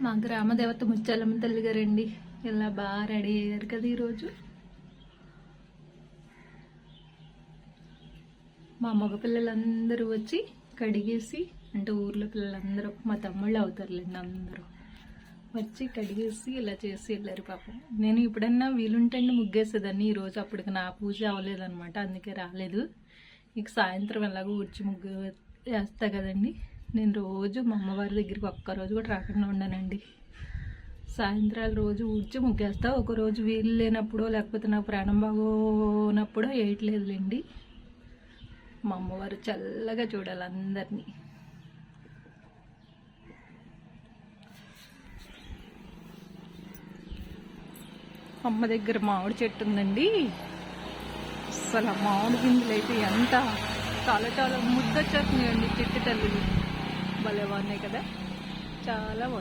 మా గ్రామ దేవత ముత్యాలమ్మ తల్లి గారండి. ఇలా బాగా రెడీ అయ్యారు కదా ఈరోజు. మా మగ పిల్లలందరూ వచ్చి కడిగేసి, అంటే ఊర్లో పిల్లలందరూ మా తమ్ముళ్ళు అవుతారులేండి, అందరూ వచ్చి కడిగేసి ఇలా చేసి వెళ్ళారు పాపం. నేను ఎప్పుడన్నా వీలుంటే ముగ్గేసేదాన్ని. ఈరోజు అప్పటికి నా పూజ అవ్వలేదన్నమాట, అందుకే రాలేదు. ఇక సాయంత్రం ఎలాగో ఊడ్చి ముగ్గు వేస్తా కదండి. నేను రోజు మా అమ్మవారి దగ్గరికి ఒక్కరోజు కూడా రాకుండా ఉన్నానండి. సాయంత్రాలు రోజు ఊడ్చి ముగ్గేస్తా. ఒకరోజు వీలు లేనప్పుడు, లేకపోతే నాకు ప్రాణం బాగోనప్పుడు వేయట్లేదులేండి. మా అమ్మవారు చల్లగా చూడాలి అందరినీ. అమ్మ దగ్గర మామిడి చెట్టు ఉందండి. అసలు ఆ మామిడి గింజలు అయితే ఎంత చాలా చాలా ముద్దొచ్చేస్తున్నాయండి. చెట్టు తల్లి భలే బాగున్నాయి కదా, చాలా బాగున్నాయి.